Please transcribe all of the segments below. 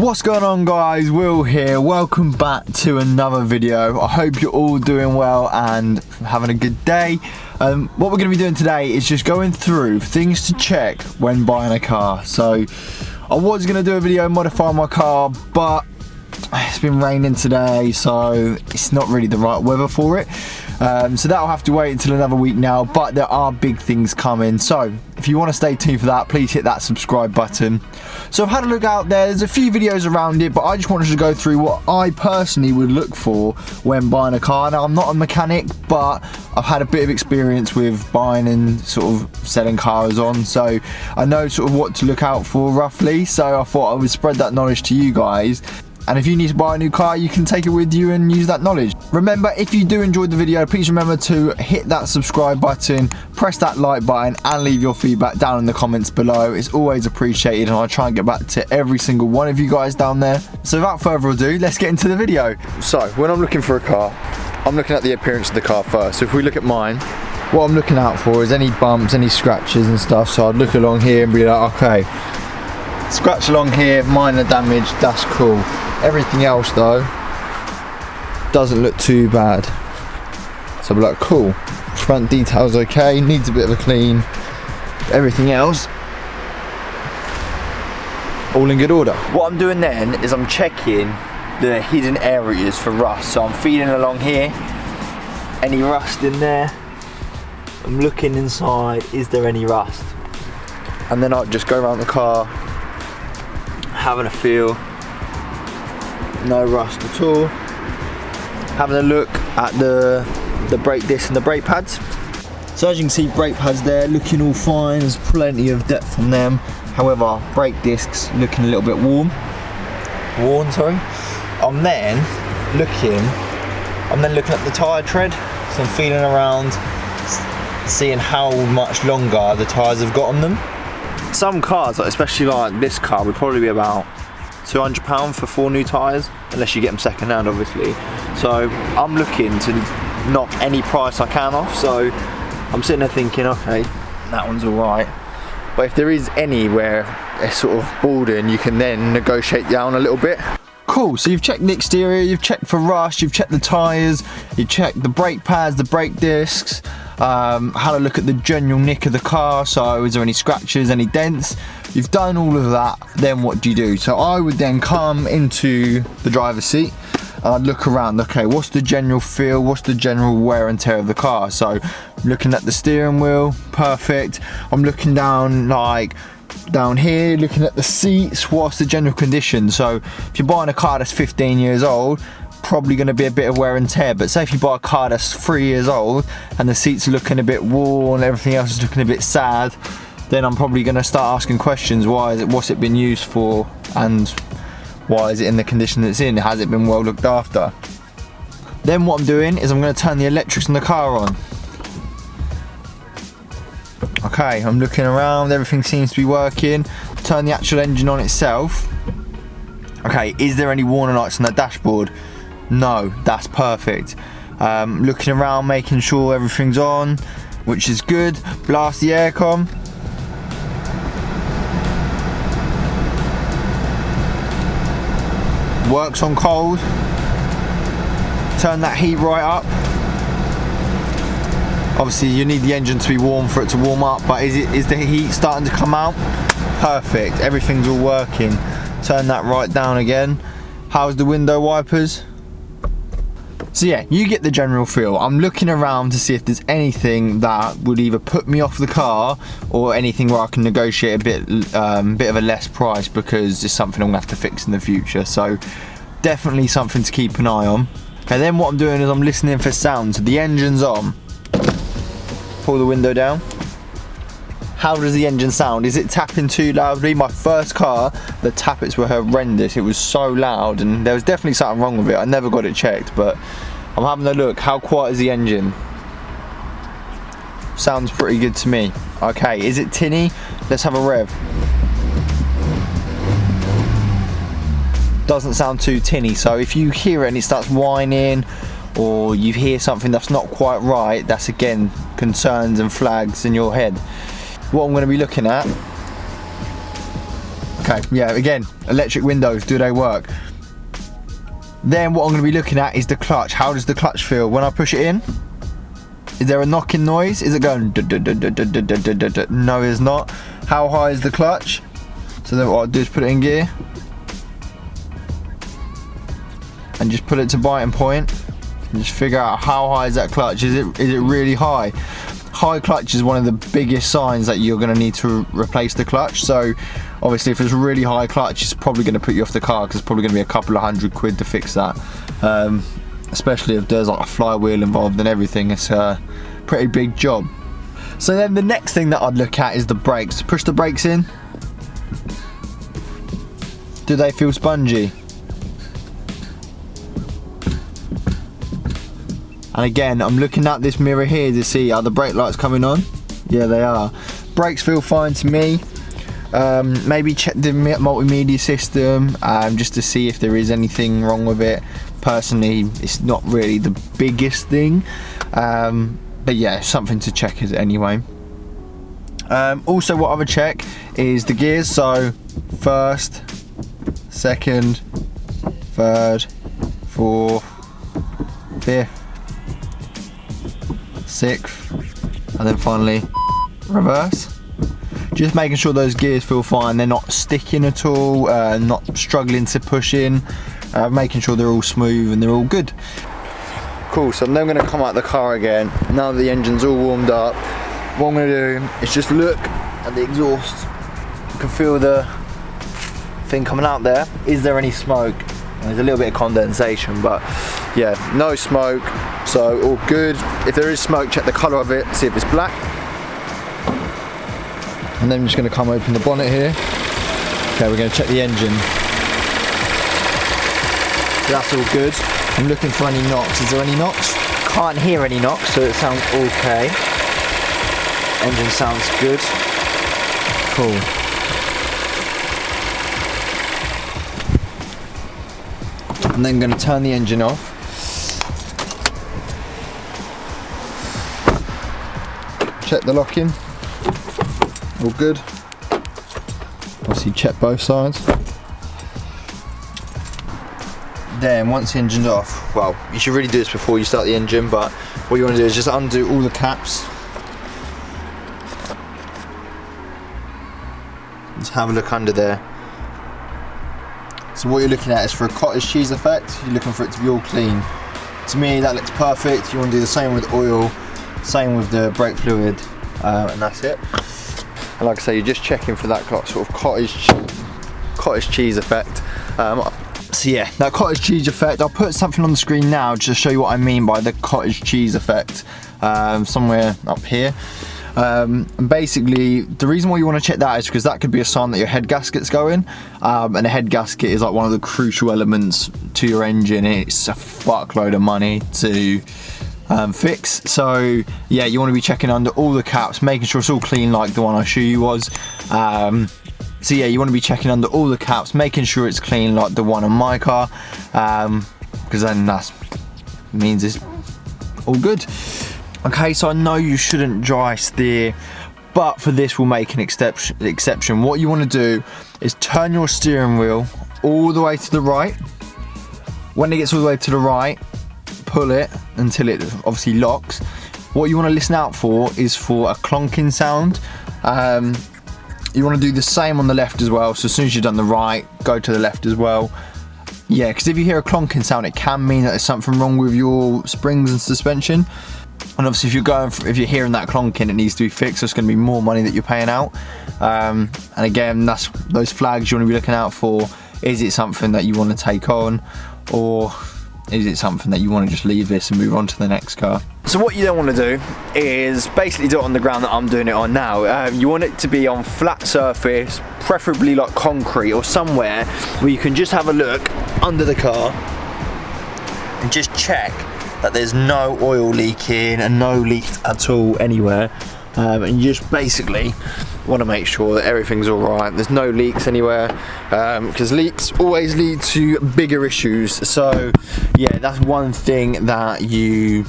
What's going on, guys? Will here. Welcome back to another video. I hope you're all doing well and having a good day. What we're going to be doing today is just going through things to check when buying a car. So I was going to do a video modifying my car, but it's been raining today, so it's not really the right weather for it. So that'll have to wait until another week now, but there are big things coming. So if you want to stay tuned for that, please hit that subscribe button. So I've had a look out there. There's a few videos around it, but I just wanted to go through what I personally would look for when buying a car. Now, I'm not a mechanic, but I've had a bit of experience with buying and sort of selling cars on, so I know sort of what to look out for roughly. So I thought I would spread that knowledge to you guys. And if you need to buy a new car, you can take it with you and use that knowledge. Remember, if you do enjoy the video, please remember to hit that subscribe button, press that like button, and leave your feedback down in the comments below. It's always appreciated, and I'll try and get back to every single one of you guys down there. So without further ado, let's get into the video. So when I'm looking for a car, I'm looking at the appearance of the car first. So if we look at mine, what I'm looking out for is any bumps, any scratches and stuff. So I'd look along here and be like, okay, scratch along here, minor damage, that's cool. Everything else though doesn't look too bad, so we're like, cool, front detail's okay, needs a bit of a clean, everything else all in good order. What I'm doing then is I'm checking the hidden areas for rust. So I'm feeling along here, any rust in there, I'm looking inside, is there any rust, and then I'll just go around the car having a feel. No rust at all. Having a look at the brake disc and the brake pads. So as you can see, brake pads there looking all fine. There's plenty of depth on them. However, brake discs looking a little bit worn. I'm then looking at the tyre tread. So I'm feeling around, seeing how much longer the tyres have got on them. Some cars, especially like this car, would probably be about £200 for 4 new tyres, unless you get them second hand obviously. So I'm looking to knock any price I can off. So I'm sitting there thinking, okay, that one's alright, but if there is anywhere it's sort of balding, you can then negotiate down a little bit. Cool, so you've checked the exterior, you've checked for rust, you've checked the tyres, you've checked the brake pads, the brake discs, had a look at the general nick of the car. So is there any scratches, any dents? You've done all of that, then what do? So I would then come into the driver's seat and I'd look around, okay, what's the general feel, what's the general wear and tear of the car? So looking at the steering wheel, perfect. I'm looking down, like down here, looking at the seats, what's the general condition? So if you're buying a car that's 15 years old, probably going to be a bit of wear and tear. But say if you buy a car that's 3 years old and the seats are looking a bit worn, everything else is looking a bit sad, then I'm probably going to start asking questions. Why is it, what's it been used for, and why is it in the condition that it's in? Has it been well looked after? Then what I'm doing is I'm going to turn the electrics on the car on. Okay, I'm looking around, everything seems to be working. Turn the actual engine on itself. Okay, is there any warning lights on the dashboard? No, that's perfect. Looking around, making sure everything's on, which is good. Blast the aircon. Works on cold. Turn that heat right up. Obviously you need the engine to be warm for it to warm up, but is the heat starting to come out? Perfect, everything's all working. Turn that right down again. How's the window wipers? So yeah, you get the general feel. I'm looking around to see if there's anything that would either put me off the car or anything where I can negotiate a bit of a less price, because it's something I'm gonna have to fix in the future. So definitely something to keep an eye on. And then what I'm doing is I'm listening for sound. So the engine's on. Pull the window down. How does the engine sound? Is it tapping too loudly? My first car, the tappets were horrendous. It was so loud, and there was definitely something wrong with it. I never got it checked, but I'm having a look. How quiet is the engine? Sounds pretty good to me. Okay, is it tinny? Let's have a rev. Doesn't sound too tinny. So if you hear it and it starts whining, or you hear something that's not quite right, that's again concerns and flags in your head. What I'm going to be looking at, Okay, yeah, again, electric windows, do they work? Then what I'm going to be looking at is the clutch. How does the clutch feel when I push it in? Is there a knocking noise? Is it going? No, it's not. How high is the clutch? So then what I'll do is put it in gear and just put it to biting point and just figure out how high is that clutch. Is it really high? High clutch is one of the biggest signs that you're going to need to replace the clutch. So obviously if it's really high clutch, it's probably going to put you off the car, because it's probably going to be a couple of £100 to fix that, especially if there's like a flywheel involved and everything. It's a pretty big job. So then the next thing that I'd look at is the brakes. Push the brakes in. Do they feel spongy? And again, I'm looking at this mirror here to see, are the brake lights coming on? Yeah, they are. Brakes feel fine to me. Maybe check the multimedia system just to see if there is anything wrong with it. Personally, it's not really the biggest thing, but yeah, something to check anyway. Also, what I would check is the gears. So first, second, third, fourth, fifth, sixth, and then finally reverse. Just making sure those gears feel fine, they're not sticking at all, not struggling to push in, making sure they're all smooth and they're all good. Cool, so I'm then going to come out the car again. Now that the engine's all warmed up, what I'm going to do is just look at the exhaust. You can feel the thing coming out there. Is there any smoke? There's a little bit of condensation, but yeah, no smoke, so all good. If there is smoke, check the colour of it, see if it's black. And then I'm just going to come open the bonnet here. Okay, we're going to check the engine. So that's all good. I'm looking for any knocks. Is there any knocks? Can't hear any knocks, so it sounds okay. Engine sounds good. Cool. I'm then going to turn the engine off. Check the locking. All good. Obviously check both sides. Then once the engine's off, well, you should really do this before you start the engine, but what you want to do is just undo all the caps. Just have a look under there. So what you're looking at is for a cottage cheese effect, you're looking for it to be all clean. To me that looks perfect. You want to do the same with oil, same with the brake fluid, and that's it. And like I say, you're just checking for that sort of cottage cheese effect. So yeah, that cottage cheese effect, I'll put something on the screen now just to show you what I mean by the cottage cheese effect, somewhere up here. Basically, the reason why you want to check that is because that could be a sign that your head gasket's going, and a head gasket is like one of the crucial elements to your engine. It's a fuckload of money to fix. So yeah, you want to be checking under all the caps, making sure it's all clean like the one I showed you was. So yeah, you want to be checking under all the caps, making sure it's clean like the one on my car, because then that means it's all good. Okay, so I know you shouldn't dry steer, but for this we'll make an exception. What you want to do is turn your steering wheel all the way to the right. When it gets all the way to the right, pull it until it obviously locks. What you want to listen out for is for a clonking sound. You want to do the same on the left as well. So as soon as you've done the right, go to the left as well. Yeah, because if you hear a clonking sound, it can mean that there's something wrong with your springs and suspension. And obviously if you're hearing that clonking, it needs to be fixed. So it's going to be more money that you're paying out. And again, that's those flags you want to be looking out for. Is it something that you want to take on, or is it something that you want to just leave this and move on to the next car? So what you don't want to do is basically do it on the ground that I'm doing it on now. You want it to be on flat surface, preferably like concrete or somewhere where you can just have a look under the car and just check that there's no oil leaking and no leaks at all anywhere. And you just basically want to make sure that everything's all right, there's no leaks anywhere, because leaks always lead to bigger issues. So yeah, that's one thing that you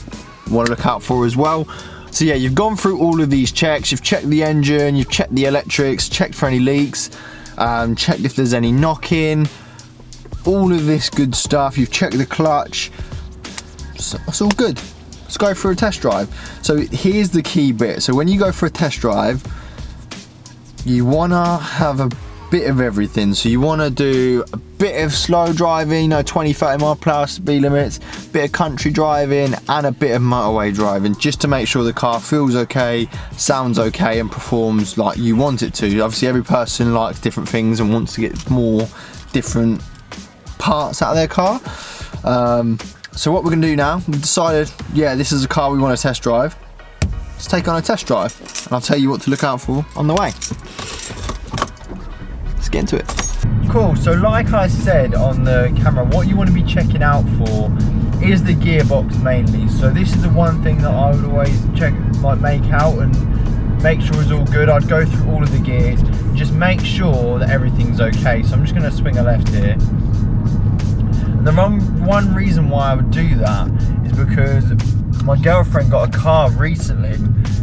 want to look out for as well. So yeah, you've gone through all of these checks, you've checked the engine, you've checked the electrics, checked for any leaks. checked if there's any knocking, all of this good stuff. You've checked the clutch, so it's all good. Let's go for a test drive. So here's the key bit. So when you go for a test drive, you wanna have a bit of everything. So you wanna do a bit of slow driving, 20-30 mile per hour speed limits, bit of country driving, and a bit of motorway driving, just to make sure the car feels okay, sounds okay, and performs like you want it to. Obviously every person likes different things and wants to get more different parts out of their car. So what we're gonna do now, we've decided, yeah, this is a car we want to test drive. Let's take on a test drive, and I'll tell you what to look out for on the way. Let's get into it. Cool, so like I said on the camera, what you want to be checking out for is the gearbox mainly. So this is the one thing that I would always check, like make out and make sure it's all good. I'd go through all of the gears, just make sure that everything's okay. So I'm just gonna swing a left here. The one reason why I would do that is because my girlfriend got a car recently,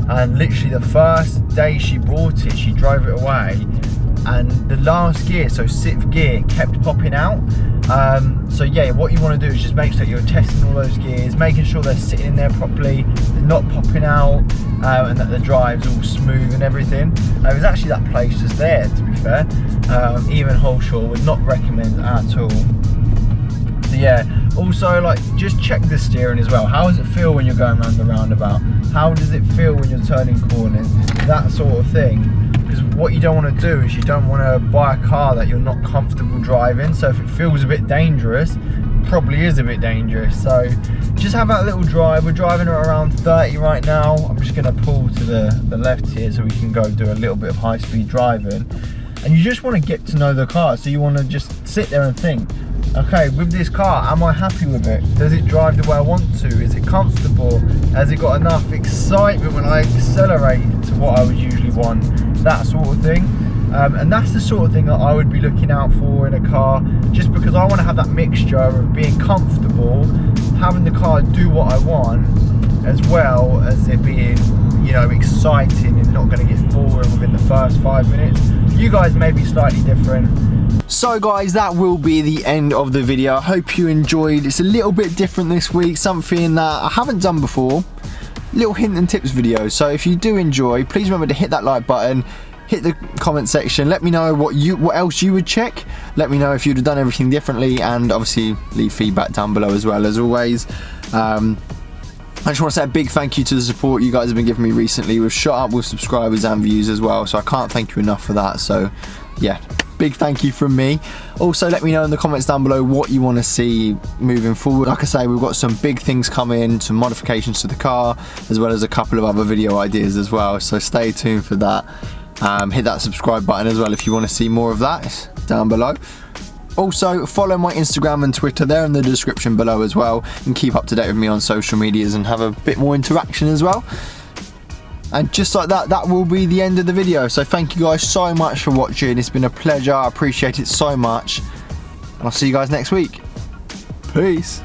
and literally the first day she bought it, she drove it away, and the last gear, so 6th gear, kept popping out. So yeah, what you want to do is just make sure you're testing all those gears, making sure they're sitting in there properly, they're not popping out, and that the drive's all smooth and everything. It was actually that place just there, to be fair. Even Holshaw would not recommend at all. So yeah, also like just check the steering as well. How does it feel when you're going around the roundabout? How does it feel when you're turning corners? That sort of thing. Because what you don't want to do is you don't want to buy a car that you're not comfortable driving. So if it feels a bit dangerous, it probably is a bit dangerous. So just have that little drive. We're driving at around 30 right now. I'm just going to pull to the left here so we can go do a little bit of high speed driving. And you just want to get to know the car. So you want to just sit there and think, okay, with this car, am I happy with it? Does it drive the way I want to? Is it comfortable? Has it got enough excitement when I accelerate to what I would usually want? That sort of thing. And that's the sort of thing that I would be looking out for in a car, just because I want to have that mixture of being comfortable, having the car do what I want, as well as it being, exciting and not going to get boring within the first 5 minutes. You guys may be slightly different. So guys, that will be the end of the video. I hope you enjoyed. It's a little bit different this week, something that I haven't done before. Little hint and tips video. So if you do enjoy, please remember to hit that like button, hit the comment section, let me know what else you would check. Let me know if you'd have done everything differently, and obviously leave feedback down below as well, as always. I just want to say a big thank you to the support you guys have been giving me recently. We've shot up with subscribers and views as well, so I can't thank you enough for that. So yeah, big thank you from me. Also, let me know in the comments down below what you want to see moving forward. Like I say, we've got some big things coming, some modifications to the car, as well as a couple of other video ideas as well, so stay tuned for that. Hit that subscribe button as well if you want to see more of that. It's down below. Also, follow my Instagram and Twitter, they're in the description below as well, and keep up to date with me on social medias and have a bit more interaction as well. And just like that, that will be the end of the video. So thank you guys so much for watching. It's been a pleasure. I appreciate it so much. And I'll see you guys next week. Peace.